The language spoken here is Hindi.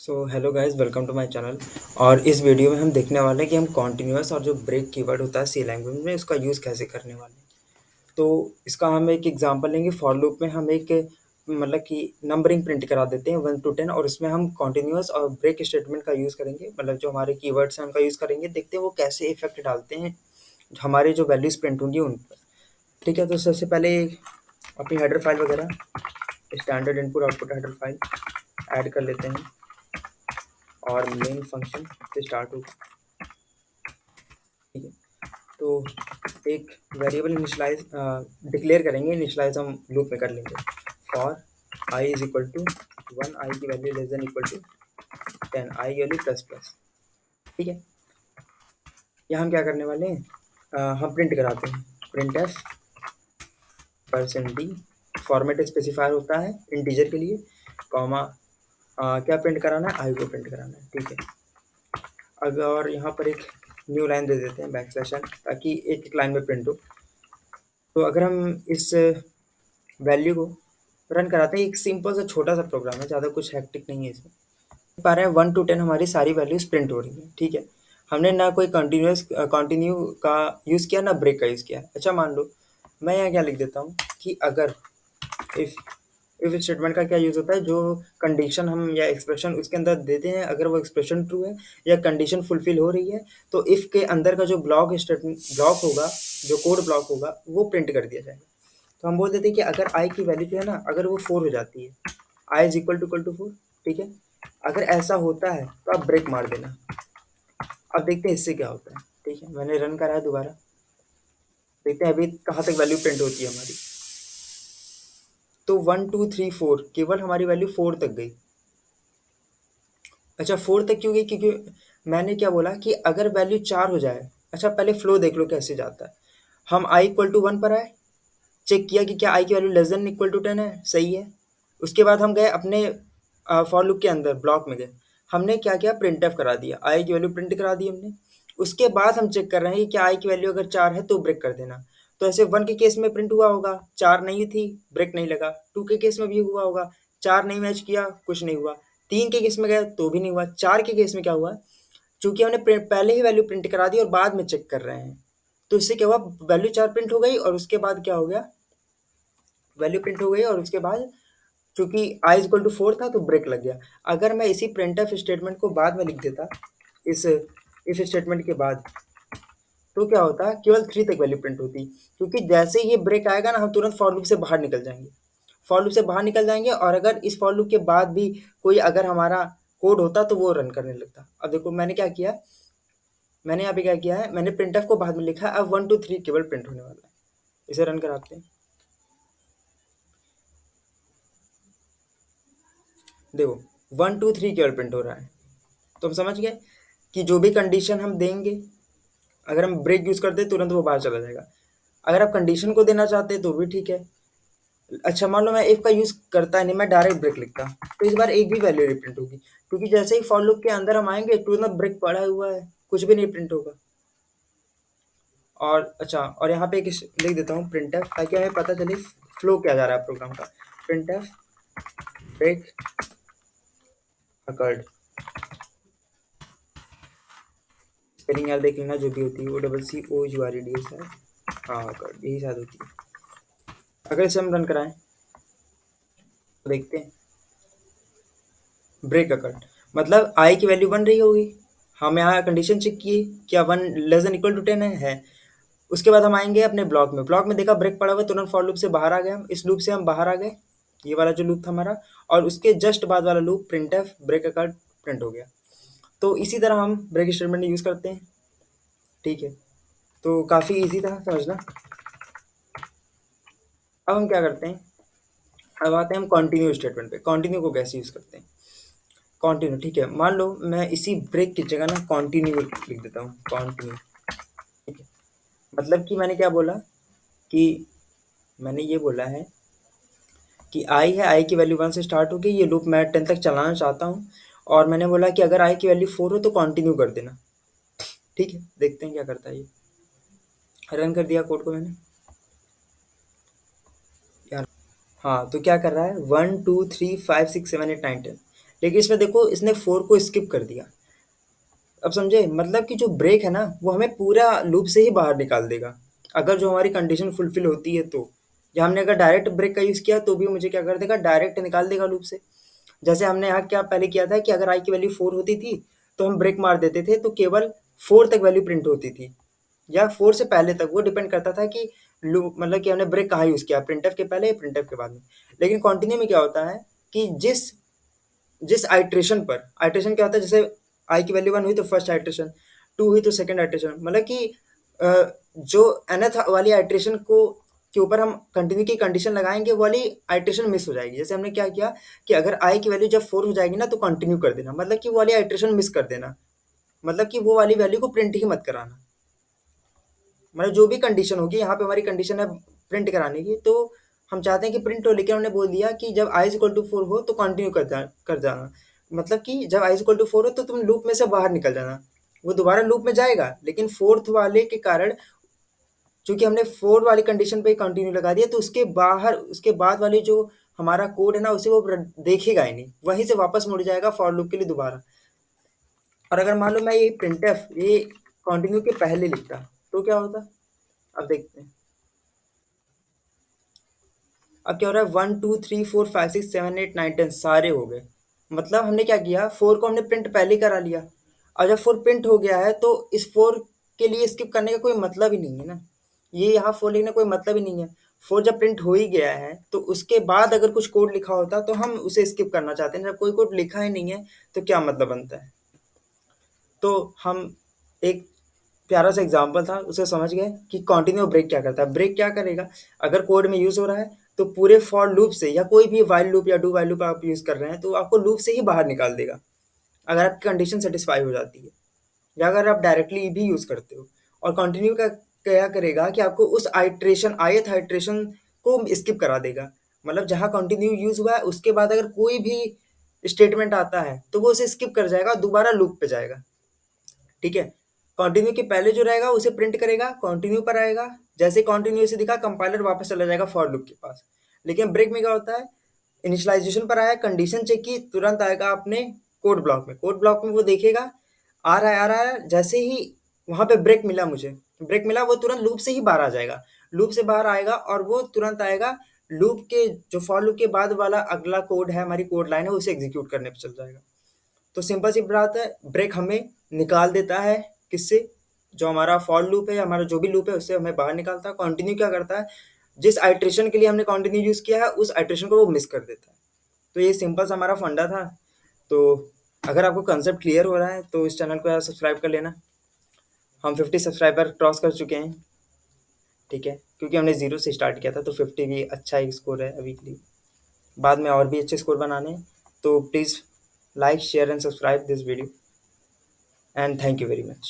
So hello guys, welcome to my channel. और इस वीडियो में हम देखने वाले हैं कि हम कॉन्टिन्यूअस और जो ब्रेक कीवर्ड होता है सी लैंग्वेज में उसका यूज़ कैसे करने वाले हैं। तो इसका हम एक एग्जांपल लेंगे। फॉर लूप में हम एक मतलब कि नंबरिंग प्रिंट करा देते हैं 1 to 10, और उसमें हम कॉन्टिन्यूअस और ब्रेक स्टेटमेंट का यूज़ करेंगे। मतलब जो हमारे कीवर्ड्स हैं उनका यूज़ करेंगे, देखते हैं वो कैसे इफेक्ट डालते हैं हमारे जो वैल्यूज़ प्रिंट होंगी उन पर। ठीक है, तो सबसे पहले अपनी हेडर फाइल वगैरह standard input output header file add कर लेते हैं और मेन फंक्शन से स्टार्ट होगा। ठीक है, तो एक वेरिएबल इनिशियलाइज डिक्लेयर करेंगे। इनिशियलाइज हम लूप में कर लेंगे। For i is equal to 1, i की value less than equal to 10, i की वैल्यू प्लस प्लस। ठीक है, यहाँ हम क्या करने वाले हैं, हम प्रिंट कराते हैं print F %d। Format specifier होता है इंटीजर के लिए, कॉमा क्या प्रिंट कराना है, आई को प्रिंट कराना है। ठीक है, अगर और यहाँ पर एक न्यू लाइन दे देते हैं \n, ताकि एक एक लाइन में प्रिंट हो। तो अगर हम इस वैल्यू को रन कराते हैं, एक सिंपल सा छोटा सा प्रोग्राम है, ज़्यादा कुछ हैक्टिक नहीं है इसमें। पा रहे हैं 1 to 10 हमारी सारी वैल्यूज प्रिंट हो रही हैं। ठीक है, हमने ना कोई कंटिन्यू का यूज़ किया ना ब्रेक का यूज़ किया। अच्छा, मान लो मैं यहाँ क्या लिख देता हूँ कि अगर इफ इफ स्टेटमेंट का क्या यूज़ होता है, जो कंडीशन हम या एक्सप्रेशन उसके अंदर देते हैं, अगर वो एक्सप्रेशन ट्रू है या कंडीशन फुलफिल हो रही है, तो इफ के अंदर का जो ब्लॉक होगा, जो कोड ब्लॉक होगा, वो प्रिंट कर दिया जाएगा। तो हम बोल देते हैं कि अगर आई की वैल्यू जो है ना, अगर वो 4 हो जाती है, आई इज इक्वल टू 4। ठीक है, अगर ऐसा होता है तो आप ब्रेक मार देना। अब देखते हैं इससे क्या होता है। ठीक है, मैंने रन करा है दोबारा, देखते हैं अभी कहाँ तक वैल्यू प्रिंट होती है हमारी। तो 1 2 3 4, केवल हमारी वैल्यू 4 तक गई। अच्छा, 4 तक क्यों गई? क्योंकि मैंने क्या बोला कि अगर वैल्यू 4 हो जाए। अच्छा, पहले फ्लो देख लो कैसे जाता है। हम आई इक्वल टू 1 पर आए, चेक किया कि क्या आई की value less than equal to 10 है, सही है। उसके बाद हम गए अपने फॉर लूप के अंदर ब्लॉक में गए, हमने क्या किया, प्रिंट एफ करा दिया, आई की वैल्यू प्रिंट करा दी हमने। उसके बाद हम चेक कर रहे हैं कि क्या आई की वैल्यू अगर 4 है तो ब्रेक कर देना। तो ऐसे 1 के केस में प्रिंट हुआ होगा, 4 नहीं थी, ब्रेक नहीं लगा। 2 के केस में भी हुआ होगा, 4 नहीं मैच किया, कुछ नहीं हुआ। 3 के केस में गए तो भी नहीं हुआ। 4 के केस में क्या हुआ, चूंकि हमने पहले ही वैल्यू प्रिंट करा दी और बाद में चेक कर रहे हैं, तो इससे क्या हुआ, वैल्यू 4 प्रिंट हो गई और उसके बाद क्या हो गया, वैल्यू प्रिंट हो गई और उसके बाद चूंकि आई इज इक्वल टू 4 था तो ब्रेक लग गया। अगर मैं इसी प्रिंट एफ स्टेटमेंट को बाद में लिख देता, इस इफ स्टेटमेंट के बाद, तो क्या होता, केवल 3 तक वैल्यू प्रिंट होती। क्योंकि जैसे ही ये ब्रेक आएगा ना, हम तुरंत फॉर लूप से बाहर निकल जाएंगे। फॉर लूप से बाहर निकल जाएंगे, और अगर इस फॉर लूप के बाद भी कोई अगर हमारा कोड होता तो वो रन करने लगता। अब देखो मैंने क्या किया, मैंने यहाँ पे क्या किया है, मैंने प्रिंट एफ को बाद में लिखा है, अब 1 2 3 केवल प्रिंट होने वाला है। इसे रन कराते हैं, देखो 1 2 3 केवल प्रिंट हो रहा है। तो हम समझ गए कि जो भी कंडीशन हम देंगे, अगर हम ब्रेक यूज़ करते हैं तुरंत वो बाहर चला जाएगा। अगर आप कंडीशन को देना चाहते हैं तो भी ठीक है। अच्छा, मान लो मैं इफ का यूज़ करता नहीं, मैं डायरेक्ट ब्रेक लिखता, तो इस बार एक भी वैल्यू नहीं प्रिंट होगी। क्योंकि जैसे ही फॉर लूप के अंदर हम आएंगे तुरंत ब्रेक पड़ा हुआ है, कुछ भी नहीं प्रिंट होगा। और अच्छा, और यहाँ पे एक लिख देता हूँ प्रिंट एफ, ताकि हमें पता चले फ्लो क्या जा रहा है प्रोग्राम का। Print f break occurred, spelling यार देख लेना जो भी होती है, OCCOURED है। हाँ, अकर्ड यही शायद होती है। अगर इसे हम रन कराएं तो देखते हैं ब्रेक अकर्ड, मतलब आई की वैल्यू 1 रही होगी। हम यहाँ कंडीशन चेक किए, क्या 1 लेस देन इक्वल टू 10 है। उसके बाद हम आएंगे अपने ब्लॉक में, ब्लॉक में देखा ब्रेक पड़ा हुआ है, तुरंत फॉर लूप से बाहर आ गए हम। इस लूप से हम बाहर आ गए, ये वाला जो लूप था हमारा, और उसके जस्ट बाद वाला loop print f break occurred print हो गया। तो इसी तरह हम ब्रेक स्टेटमेंट यूज़ करते हैं। ठीक है, तो काफ़ी ईजी था समझना। अब हम क्या करते हैं, अब आते हैं हम कंटिन्यू स्टेटमेंट पे। कंटिन्यू को कैसे यूज़ करते हैं, कंटिन्यू। ठीक है, मान लो मैं इसी ब्रेक की जगह ना कंटिन्यू लिख देता हूँ, कंटिन्यू। ठीक है, मतलब कि मैंने क्या बोला, कि मैंने ये बोला है कि आई है, आई की वैल्यू 1 से स्टार्ट होगी, ये लूप मैं 10 तक चलाना चाहता हूँ। और मैंने बोला कि अगर आई की वैल्यू 4 हो तो कंटिन्यू कर देना। ठीक है, देखते हैं क्या करता है ये। रन कर दिया कोड को मैंने यार। हाँ, तो क्या कर रहा है, 1 2 3 5 6 7 8 9 10, लेकिन इसमें देखो इसने 4 को स्किप कर दिया। अब समझे? मतलब कि जो ब्रेक है ना, वो हमें पूरा लूप से ही बाहर निकाल देगा, अगर जो हमारी कंडीशन फुलफ़िल होती है तो। या हमने अगर डायरेक्ट ब्रेक का यूज़ किया तो भी मुझे क्या कर देगा, डायरेक्ट निकाल देगा लूप से। जैसे हमने यहाँ क्या पहले किया था कि अगर i की वैल्यू 4 होती थी, तो हम ब्रेक मार देते थे, तो केवल 4 तक वैल्यू प्रिंट होती थी, या 4 से पहले तक, वो डिपेंड करता था कि लूप मतलब कि हमने ब्रेक कहाँ यूज़ किया, प्रिंटफ के पहले या प्रिंटफ के बाद में। लेकिन कंटिन्यू में क्या होता है कि जिस जिस आइट्रेशन पर, आइट्रेशन क्या होता है, जैसे आई की वैल्यू 1 हुई तो फर्स्ट आइट्रेशन, 2 हुई तो सेकंड आइट्रेशन, मतलब कि जो nth वाली आइट्रेशन को के ऊपर हम कंटिन्यू की कंडीशन लगाएंगे, वो वाली आइट्रेशन मिस हो जाएगी। जैसे हमने क्या किया कि अगर आई की वैल्यू जब 4 हो जाएगी ना, तो कंटिन्यू कर देना, मतलब कि वो वाली आइट्रेशन मिस कर देना, मतलब कि वो वाली वैल्यू को प्रिंट ही मत कराना। मतलब जो भी कंडीशन होगी, यहाँ पे हमारी कंडीशन है प्रिंट कराने की, तो हम चाहते हैं कि प्रिंट हो, लेकिन हमने बोल दिया कि जब आई इज इक्वल टू 4 हो तो कंटिन्यू कर जाना। मतलब कि जब आई इज इक्वल टू 4 हो तो तुम लूप में से बाहर निकल जाना। वो दोबारा लूप में जाएगा, लेकिन फोर्थ वाले के कारण, चूंकि हमने 4 वाली कंडीशन पे कंटिन्यू लगा दिया, तो उसके बाहर, उसके बाद वाली जो हमारा कोड है ना, उसे वो देखेगा ही नहीं, वहीं से वापस मुड़ जाएगा फॉर लूप के लिए दोबारा। और अगर मान लो मैं ये प्रिंटफ ये कंटिन्यू के पहले लिखता, तो क्या होता? अब देखते हैं। अब क्या हो रहा है, 1 2 3 4 5 6 7 8 9 10 सारे हो गए। मतलब हमने क्या किया, 4 को हमने प्रिंट पहले करा लिया। और जब 4 प्रिंट हो गया है, तो इस 4 के लिए स्किप करने का कोई मतलब ही नहीं है ना। ये यहाँ 4 लिखने का कोई मतलब ही नहीं है। 4 जब प्रिंट हो ही गया है, तो उसके बाद अगर कुछ कोड लिखा होता तो हम उसे स्किप करना चाहते हैं। जब कोई कोड लिखा ही नहीं है, तो क्या मतलब बनता है? तो हम एक प्यारा सा एग्जांपल था, उसे समझ गए कि कंटिन्यू ब्रेक क्या करता है। ब्रेक क्या करेगा, अगर कोड में यूज़ हो रहा है, तो पूरे फॉर लूप से, या कोई भी व्हाइल लूप या डू व्हाइल लूप आप यूज़ कर रहे हैं, तो आपको लूप से ही बाहर निकाल देगा, अगर आपकी कंडीशन सेटिस्फाई हो जाती है, या अगर आप डायरेक्टली भी यूज़ करते हो। और कंटिन्यू का क्या करेगा कि आपको उस आइट्रेशन, ith आइट्रेशन को स्किप करा देगा। मतलब जहाँ कंटिन्यू यूज़ हुआ है, उसके बाद अगर कोई भी स्टेटमेंट आता है, तो वो उसे स्किप कर जाएगा, दोबारा लूप पे जाएगा। ठीक है? कंटिन्यू के पहले जो रहेगा उसे प्रिंट करेगा, कंटिन्यू पर आएगा, जैसे कंटिन्यू से दिखा, कंपाइलर वापस चला जाएगा फॉर लूप के पास। लेकिन ब्रेक में क्या होता है, इनिशियलाइजेशन पर आया, कंडीशन चेक की, तुरंत आएगा अपने कोड ब्लॉक में। कोड ब्लॉक में वो देखेगा, आ रहा है आ रहा है, जैसे ही वहाँ पे ब्रेक मिला, मुझे ब्रेक मिला, वो तुरंत लूप से ही बाहर आ जाएगा। लूप से बाहर आएगा और वो तुरंत आएगा लूप के, जो फॉर लूप के बाद वाला अगला कोड है, हमारी कोड लाइन है, उसे एग्जीक्यूट करने पे चल जाएगा। तो सिंपल सी बात है, ब्रेक हमें निकाल देता है किससे, जो हमारा फॉर लूप है, हमारा जो भी लूप है, उससे हमें बाहर निकालता है। कंटिन्यू क्या करता है, जिस आइट्रेशन के लिए हमने कंटिन्यू यूज़ किया है, उस आइट्रेशन को वो मिस कर देता है। तो ये सिंपल सा हमारा फंडा था। तो अगर आपको कंसेप्ट क्लियर हो रहा है, तो इस चैनल को यार सब्सक्राइब कर लेना। हम 50 सब्सक्राइबर क्रॉस कर चुके हैं। ठीक है? क्योंकि हमने ज़ीरो से स्टार्ट किया था, तो 50 भी अच्छा एक स्कोर है अभी के लिए। बाद में और भी अच्छे स्कोर बनाने हैं। तो please like share and subscribe this video, and thank you very much.